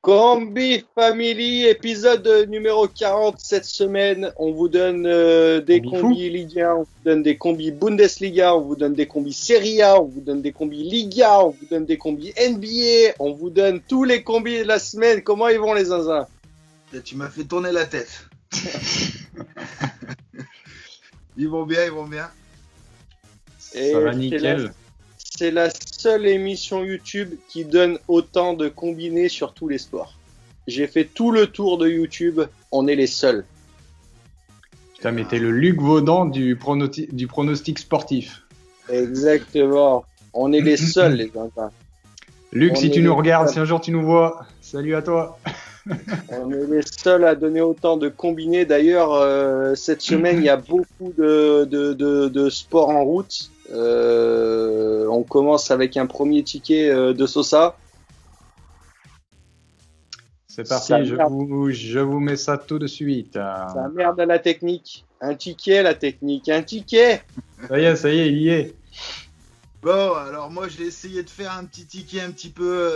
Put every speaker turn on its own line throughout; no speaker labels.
Combi Family, épisode numéro 40 cette semaine. On vous donne des
Combi fou.
combis Ligue 1, on vous donne des combis Bundesliga, on vous donne des combis Serie A, on vous donne des combis Liga, on vous donne des combis NBA, on vous donne tous les combis de la semaine. Comment ils vont les zinzins?
Tu m'as fait tourner la tête. Ils vont bien, ils vont bien.
Ça va nickel.
C'est la seule émission YouTube qui donne autant de combinés sur tous les sports. J'ai fait tout le tour de YouTube, on est les seuls.
Putain, mais t'es le Luc Vaudan du pronostic sportif.
Exactement. On est les seuls, les zinzins.
Luc,
On
si
est
tu nous
les
regardes,
seuls.
si un jour tu nous vois, salut à toi.
On est les seuls à donner autant de combinés. D'ailleurs, cette semaine, il y a beaucoup de sports en route. On commence avec un premier ticket de Sosa.
C'est parti,
Ça
je
merde.
vous mets ça tout de suite.
Ça merde à la technique. Un ticket, la technique. Un ticket.
Ça y est, il y est.
Bon, alors moi j'ai essayé de faire un petit ticket un petit peu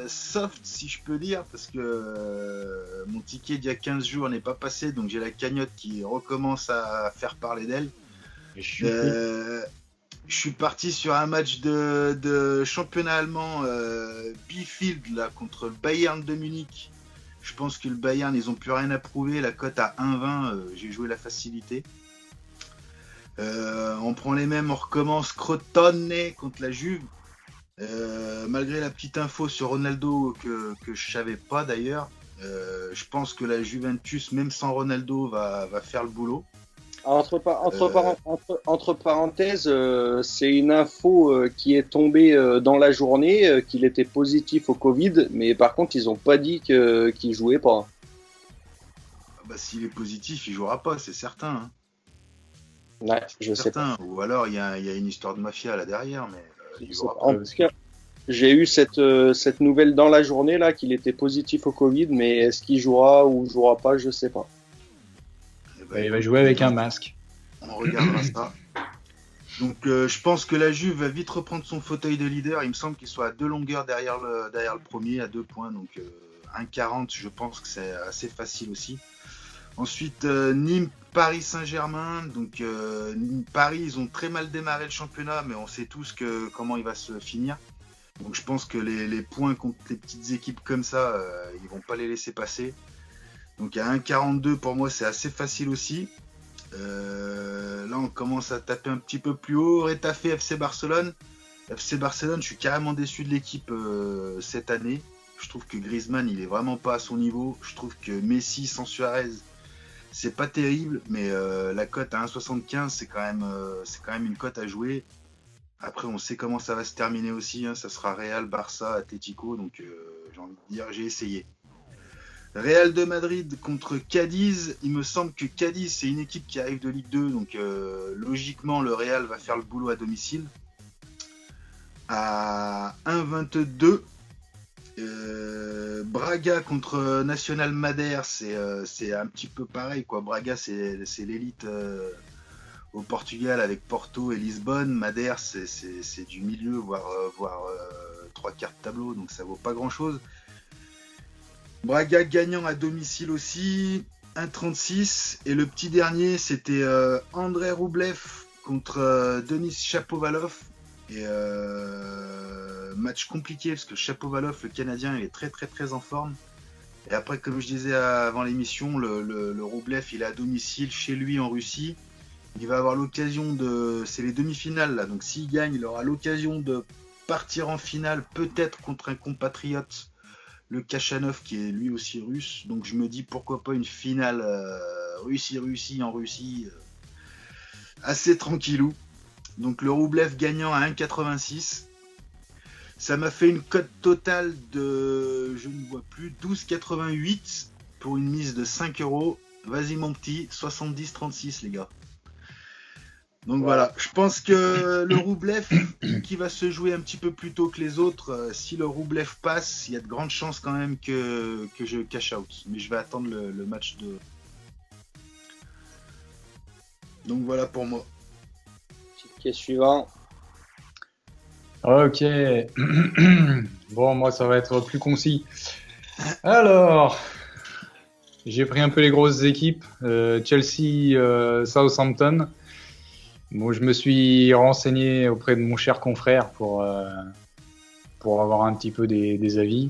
soft, si je peux dire, parce que mon ticket d'il y a 15 jours n'est pas passé, donc j'ai la cagnotte qui recommence à faire parler d'elle. Je suis parti sur un match de championnat allemand Bielefeld là, contre le Bayern de Munich. Je pense que le Bayern, ils n'ont plus rien à prouver. La cote à 1,20, j'ai joué la facilité. On prend les mêmes, on recommence Crotone contre la Juve. Malgré la petite info sur Ronaldo que je savais pas d'ailleurs, je pense que la Juventus, même sans Ronaldo, va faire le boulot.
Entre parenthèses, c'est une info qui est tombée dans la journée, qu'il était positif au Covid, mais par contre, ils n'ont pas dit qu'il jouait pas.
Bah, s'il est positif, il jouera pas, c'est certain. Hein.
Ouais, je sais pas.
Ou alors il y a une histoire de mafia là derrière, mais il jouera pas.
En tout cas, j'ai eu cette nouvelle dans la journée là qu'il était positif au Covid, mais est-ce qu'il jouera ou jouera pas, je sais pas.
Ben,
Il va jouer avec un masque.
On regardera ça. Donc je pense que la Juve va vite reprendre son fauteuil de leader. Il me semble qu'il soit à 2 longueurs derrière le premier, à 2 points. Donc 1,40, je pense que c'est assez facile aussi. Ensuite, Nîmes, Paris Saint-Germain. Donc Paris, ils ont très mal démarré le championnat, mais on sait tous comment il va se finir. Donc je pense que les points contre les petites équipes comme ça, ils vont pas les laisser passer. Donc à 1,42 pour moi c'est assez facile aussi. Là on commence à taper un petit peu plus haut. Retafe FC Barcelone. FC Barcelone, je suis carrément déçu de l'équipe cette année. Je trouve que Griezmann il est vraiment pas à son niveau. Je trouve que Messi sans Suarez c'est pas terrible, mais la cote à 1,75 c'est quand même une cote à jouer. Après on sait comment ça va se terminer aussi. Hein. Ça sera Real, Barça, Atlético. Donc j'ai envie de dire j'ai essayé. Real de Madrid contre Cadiz. Il me semble que Cadiz, c'est une équipe qui arrive de Ligue 2, donc logiquement, le Real va faire le boulot à domicile. À 1,22. Braga contre National Madère, c'est un petit peu pareil, quoi. Braga, c'est l'élite au Portugal avec Porto et Lisbonne. Madère, c'est du milieu, voire 3/4 de tableau, donc ça vaut pas grand-chose. Braga gagnant à domicile aussi, 1,36. Et le petit dernier, c'était André Roublev contre Denis Shapovalov. Et match compliqué parce que Shapovalov, le Canadien, il est très très très en forme. Et après, comme je disais avant l'émission, le Roublev, il est à domicile chez lui en Russie. Il va avoir l'occasion de... C'est les demi-finales là, donc s'il gagne, il aura l'occasion de partir en finale, peut-être contre un compatriote, le Kachanov qui est lui aussi russe, donc je me dis pourquoi pas une finale Russie-Russie en Russie, assez tranquillou. Donc le Roublev gagnant à 1,86. Ça m'a fait une cote totale de, je ne vois plus, 12,88 pour une mise de 5 euros. Vas-y mon petit, 70-36 les gars. Donc voilà, je pense que le Roublev, qui va se jouer un petit peu plus tôt que les autres, si le Roublev passe, il y a de grandes chances quand même que je cash out. Mais je vais attendre le match de... Donc voilà pour moi.
Ticket suivant.
Ok. Bon, moi, ça va être plus concis. Alors, j'ai pris un peu les grosses équipes. Chelsea, Southampton. Bon, je me suis renseigné auprès de mon cher confrère pour avoir un petit peu des avis.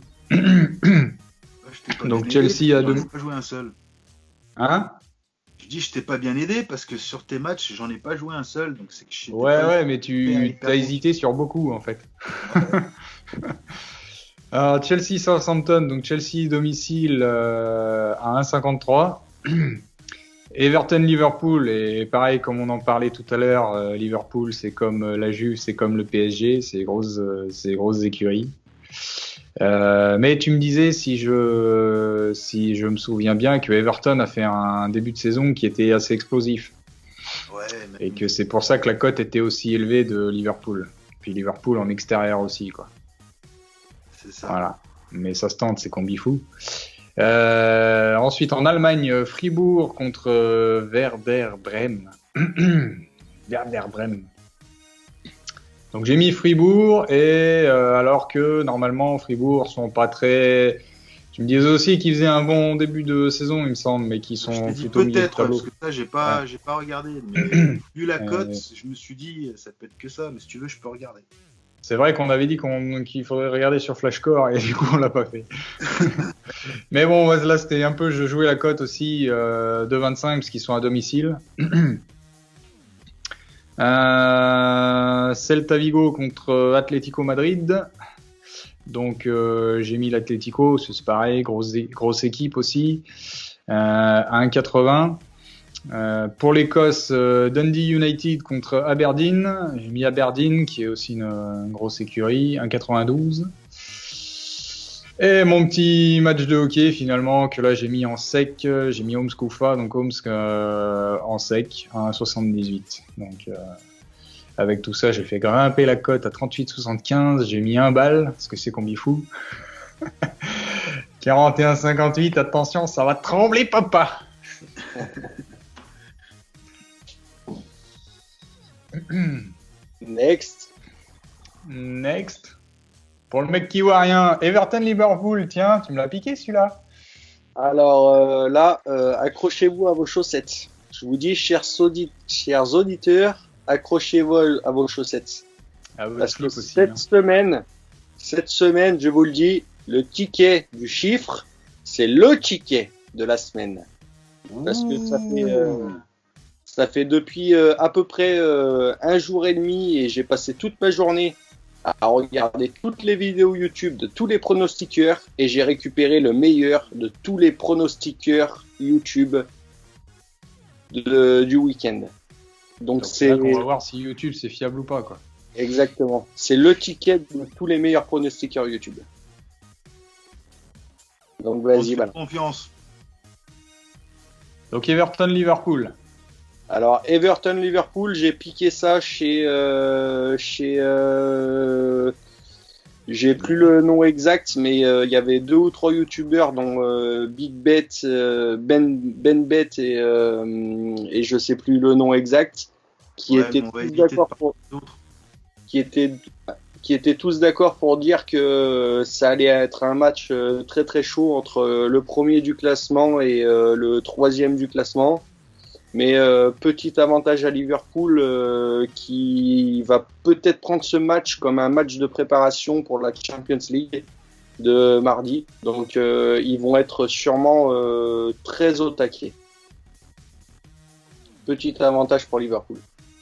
Donc Chelsea a deux.
J'en ai pas joué un seul.
Hein?
Je dis je t'ai pas bien aidé parce que sur tes matchs j'en ai pas joué un seul, donc c'est que je
Ouais, mais tu as hésité sur beaucoup en fait.
Ouais.
Alors Chelsea Southampton, donc Chelsea domicile à 1,53. Everton Liverpool, et pareil comme on en parlait tout à l'heure, Liverpool c'est comme la Juve, c'est comme le PSG, c'est grosses écuries. Mais tu me disais, si je me souviens bien, que Everton a fait un début de saison qui était assez explosif.
Ouais,
et que c'est pour ça que la cote était aussi élevée de Liverpool. Puis Liverpool en extérieur aussi, quoi.
C'est ça.
Voilà. Mais ça se tente, c'est combi fou. Ensuite, en Allemagne, Fribourg contre Werder Bremen. Werder Bremen. Donc j'ai mis Fribourg et alors que normalement Fribourg sont pas très. Tu me disais aussi qu'ils faisaient un bon début de saison, il me semble, mais qu'ils sont plutôt milieu de tableau.
Parce que ça j'ai pas regardé. Mais vu la cote, je me suis dit ça peut être que ça. Mais si tu veux, je peux regarder.
C'est vrai qu'on avait dit qu'il faudrait regarder sur Flashcore et du coup on l'a pas fait. Mais bon, là c'était un peu, je jouais la cote aussi de 25 parce qu'ils sont à domicile. Celta Vigo contre Atlético Madrid. Donc j'ai mis l'Atlético, c'est pareil, grosse équipe aussi. À 1,80. Pour l'Écosse, Dundee United contre Aberdeen. J'ai mis Aberdeen, qui est aussi une grosse écurie, 1,92. Et mon petit match de hockey, finalement, que là j'ai mis en sec, j'ai mis Omsk Ufa, donc Omsk en sec, 1,78. Donc avec tout ça, j'ai fait grimper la cote à 38,75. J'ai mis un bal, parce que c'est combi fou. 41,58, attention, ça va trembler, papa.
Next.
Pour le mec qui voit rien, Everton Liverpool, tiens, tu me l'as piqué celui-là.
Alors là, accrochez-vous à vos chaussettes. Je vous dis, chers auditeurs, accrochez-vous à vos chaussettes. Parce que
aussi,
cette semaine, je vous le dis, le ticket du chiffre, c'est le ticket de la semaine. Parce que ça fait depuis à peu près un jour et demi et j'ai passé toute ma journée à regarder toutes les vidéos YouTube de tous les pronostiqueurs et j'ai récupéré le meilleur de tous les pronostiqueurs YouTube du week-end. Donc c'est
là qu'on va voir si YouTube c'est fiable ou pas, quoi.
Exactement. C'est le ticket de tous les meilleurs pronostiqueurs YouTube. Donc vas-y, voilà.
Confiance.
Donc Everton Liverpool.
Alors Everton Liverpool, j'ai piqué ça chez j'ai plus le nom exact, mais il y avait 2 ou 3 youtubeurs dont Big Bet, Ben Bet et je sais plus le nom exact, qui étaient tous d'accord pour dire que ça allait être un match très très chaud entre le premier du classement et le 3e du classement. Mais petit avantage à Liverpool qui va peut-être prendre ce match comme un match de préparation pour la Champions League de mardi. Donc ils vont être sûrement très au taquet. Petit avantage pour Liverpool.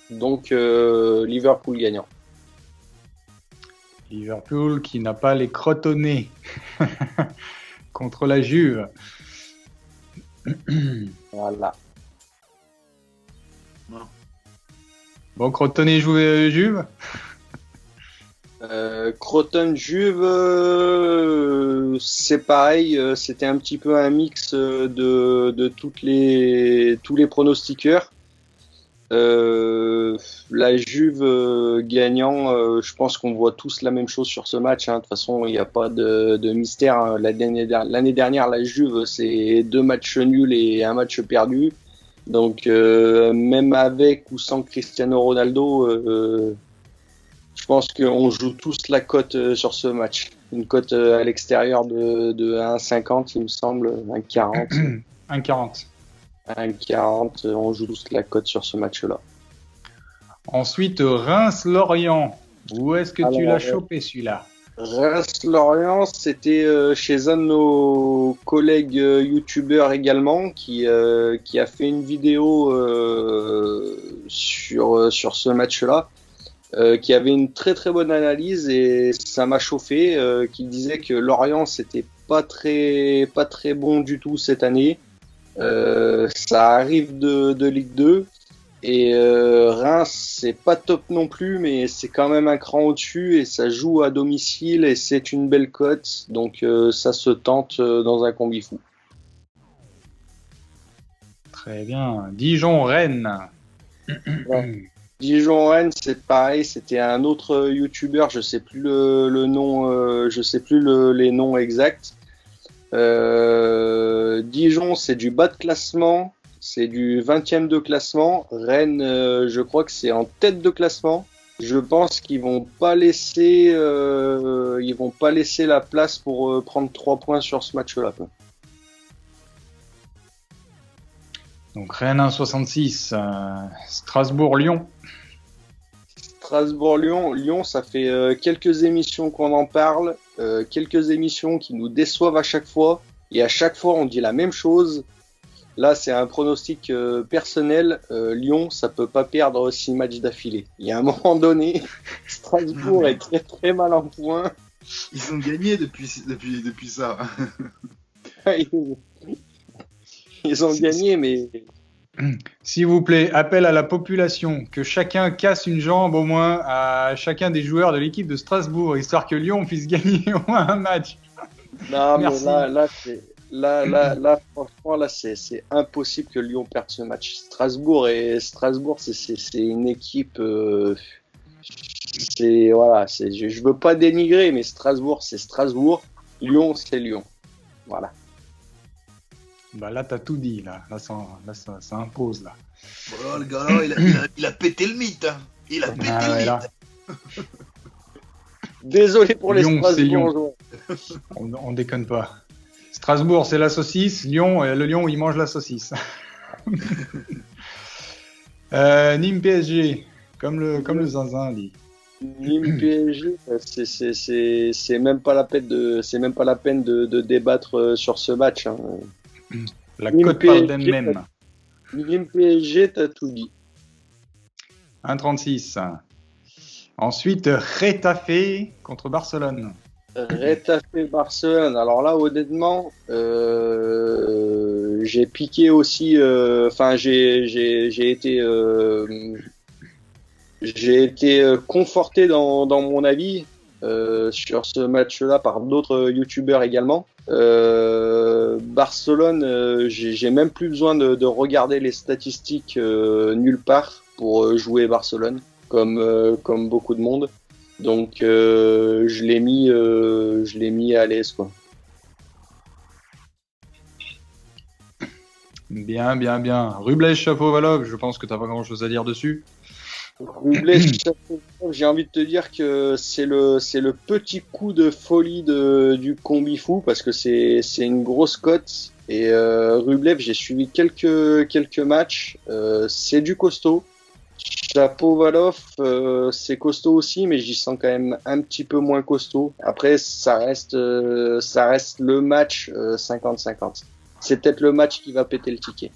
Donc Liverpool gagnant.
Liverpool qui n'a pas les crotonnés contre la Juve.
Voilà.
Bon, Crotone jouait Juve.
Crotone Juve, c'est pareil, c'était un petit peu un mix de tous les pronostiqueurs. La Juve gagnant, je pense qu'on voit tous la même chose sur ce match. De toute façon, il n'y a pas de mystère. Hein. L'année dernière, la Juve, c'est 2 matchs nuls et un match perdu. Donc même avec ou sans Cristiano Ronaldo, Je pense qu'on joue tous la cote sur ce match. Une cote à l'extérieur de 1,50, il me semble, 1,40.
1,40.
1,40, on joue tous la cote sur ce match-là.
Ensuite, Reims-Lorient. Où est-ce que tu l'as chopé celui-là?
Reims-Lorient, c'était chez un de nos collègues youtubeurs également qui a fait une vidéo sur ce match-là. Qui avait une très très bonne analyse et ça m'a chauffé, qui disait que Lorient c'était pas très bon du tout cette année. Ça arrive de Ligue 2 et Reims c'est pas top non plus, mais c'est quand même un cran au-dessus et ça joue à domicile et c'est une belle cote, donc ça se tente dans un combi fou.
Très bien. Dijon-Rennes.
Ouais. Dijon-Rennes, c'est pareil, c'était un autre youtubeur, je sais plus le nom, je sais plus les noms exacts. Dijon, c'est du bas de classement, c'est du 20e de classement. Rennes, je crois que c'est en tête de classement. Je pense qu'ils vont pas laisser la place pour prendre 3 points sur ce match-là.
Donc Rennes 1,66. Strasbourg-Lyon.
Strasbourg-Lyon, ça fait quelques émissions qu'on en parle, quelques émissions qui nous déçoivent à chaque fois, et à chaque fois on dit la même chose. Là, c'est un pronostic personnel. Lyon, ça peut pas perdre 6 matchs d'affilée. Il y a un moment donné, Strasbourg est très très mal en point.
Ils ont gagné depuis ça.
Ils ont gagné, mais...
S'il vous plaît, appel à la population, que chacun casse une jambe au moins à chacun des joueurs de l'équipe de Strasbourg, histoire que Lyon puisse gagner au moins un match.
Non,
merci.
Mais là, franchement, là, c'est impossible que Lyon perde ce match. Strasbourg, c'est une équipe... je veux pas dénigrer, mais Strasbourg, c'est Strasbourg. Lyon, c'est Lyon. Voilà.
Bah là, t'as tout dit, là ça impose, là.
Oh, le gars, là, il a pété le mythe, hein. Il a pété le mythe.
Désolé pour
Lyon,
les Strasbourgeois.
On déconne pas. Strasbourg, c'est la saucisse. Lyon, le lion, il mange la saucisse. Nîmes PSG, comme le zinzin dit.
Nîmes PSG, c'est même pas la peine de débattre sur ce match, hein.
La cote parle d'elle-même.
Nîmes PSG, t'as tout dit.
1,36. Ensuite, Retafe contre Barcelone.
Retafe Barcelone. Alors là, honnêtement, j'ai piqué aussi. J'ai été conforté dans mon avis sur ce match-là par d'autres youtubeurs également. Barcelone, j'ai même plus besoin de regarder les statistiques nulle part pour jouer Barcelone, comme beaucoup de monde. Donc je l'ai mis à l'aise, quoi.
Bien. Rublej Chapovalov, je pense que t'as pas grand-chose à dire dessus.
Rublej Chapovalov, j'ai envie de te dire que c'est le petit coup de folie du combi fou parce que c'est une grosse cote. Et Rublev, j'ai suivi quelques matchs, c'est du costaud. Chapovalov, c'est costaud aussi, mais j'y sens quand même un petit peu moins costaud. Après, ça reste le match 50-50. C'est peut-être le match qui va péter le ticket.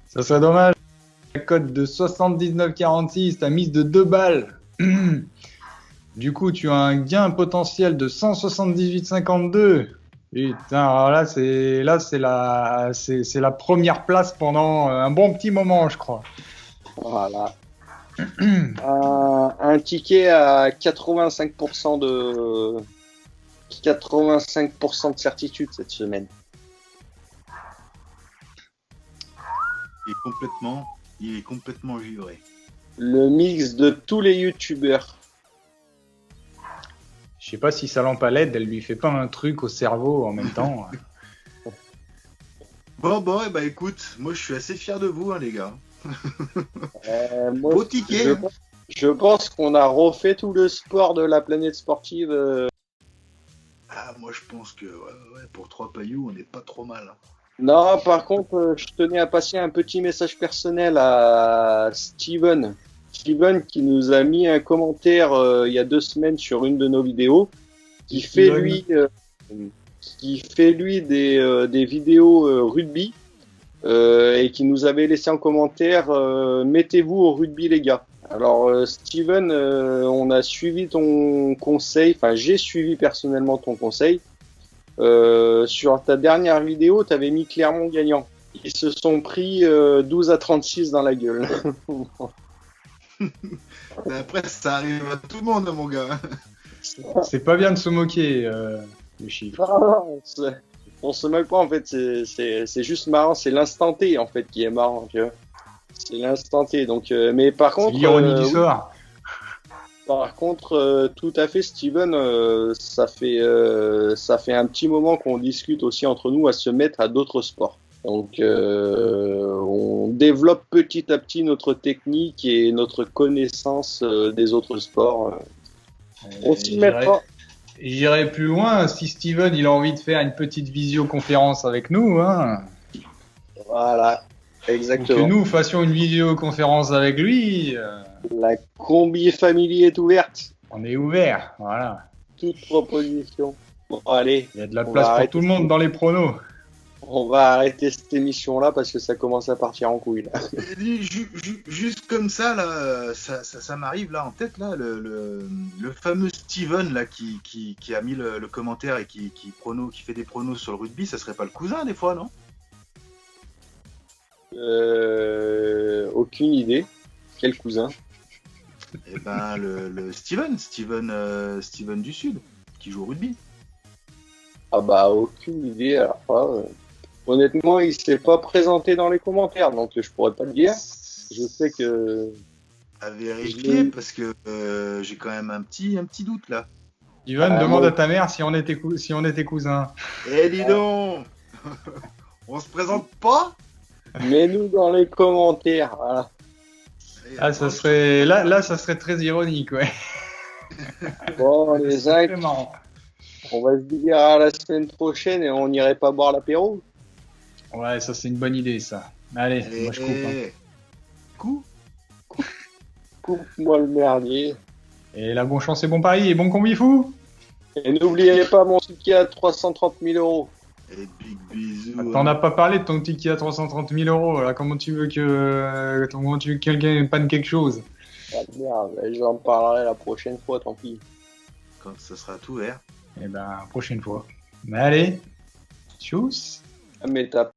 Ça serait dommage. La cote de 79,46, t'as mise de 2 balles. Du coup, tu as un gain potentiel de 178,52. Putain, alors là, c'est la première place pendant un bon petit moment, je crois.
Voilà. Un ticket à 85% de certitude cette semaine.
Il est complètement givré.
Le mix de tous les youtubeurs.
Je sais pas si sa lampe à LED, elle lui fait pas un truc au cerveau en même temps.
Bon, et bah écoute, moi je suis assez fier de vous, hein, les gars.
Moi,
Beau ticket.
je pense qu'on a refait tout le sport de la planète sportive.
Ah, moi je pense que pour 3 pailloux, on n'est pas trop mal. Hein.
Non, par contre, je tenais à passer un petit message personnel à Steven. Steven qui nous a mis un commentaire il y a 2 semaines sur une de nos vidéos, qui fait
Steven.
lui des vidéos rugby et qui nous avait laissé en commentaire mettez-vous au rugby les gars. Alors Steven, on a suivi ton conseil, enfin j'ai suivi personnellement ton conseil. Sur ta dernière vidéo, tu avais mis Clermont gagnant. Ils se sont pris 12 à 36 dans la gueule.
Après, ça arrive à tout le monde, mon gars.
C'est pas bien de se moquer, les chiffres.
On se moque pas, en fait, c'est juste marrant, c'est l'instant T, en fait, qui est marrant, tu vois. C'est l'instant T, donc, mais par
C'est
contre...
l'ironie du
oui.
sort.
Par contre, tout à fait, Steven, ça fait un petit moment qu'on discute aussi entre nous à se mettre à d'autres sports. Donc, on développe petit à petit notre technique et notre connaissance des autres sports. On s'y mettra.
J'irai plus loin. Si Steven il a envie de faire une petite visioconférence avec nous, hein,
Voilà,
ou
exactement.
que nous fassions une visioconférence avec lui,
La combi family est ouverte.
on est ouvert. Voilà.
Toute proposition. Bon, allez,
Il y a de la
on
place
va
pour
arrêter
tout le monde dans les pronos.
On va arrêter cette émission-là parce que ça commence à partir en couille. Là.
Juste comme ça, là, ça m'arrive là en tête, là, le fameux Steven là, qui a mis le commentaire et qui fait des pronos sur le rugby, ça serait pas le cousin des fois, non?
Aucune idée. Quel cousin?
Eh ben, le Steven du Sud, qui joue au rugby.
Ah bah aucune idée. Alors, honnêtement, il s'est pas présenté dans les commentaires, donc je pourrais pas le dire. Je sais que
À vérifier parce que j'ai quand même un petit doute là.
Steven,
Ah,
demande
moi-
à ta mère si on était, cousins.
Eh dis donc, on se présente pas?
mets-nous dans les commentaires. Voilà.
Ah, ça serait là, ça serait très ironique, ouais.
Bon, les
C'est
Zinc,
marrant.
on va se dire à la semaine prochaine et on n'irait pas boire l'apéro.
Ouais, ça c'est une bonne idée, ça. Allez, moi je coupe. Hein.
Coup.
Coupe-moi le merdier.
Et la bonne chance et bon pari et bon combi fou.
Et n'oubliez pas mon ticket à 330 000 euros.
Et big bisous.
T'en as pas parlé de ton ticket à 330 000 euros. Là, comment tu veux que quelqu'un panne quelque chose?
Ah merde, j'en parlerai la prochaine fois, tant pis.
Quand ce sera tout vert.
Eh ben, prochaine fois. Mais allez, tchuss.
Mais t'as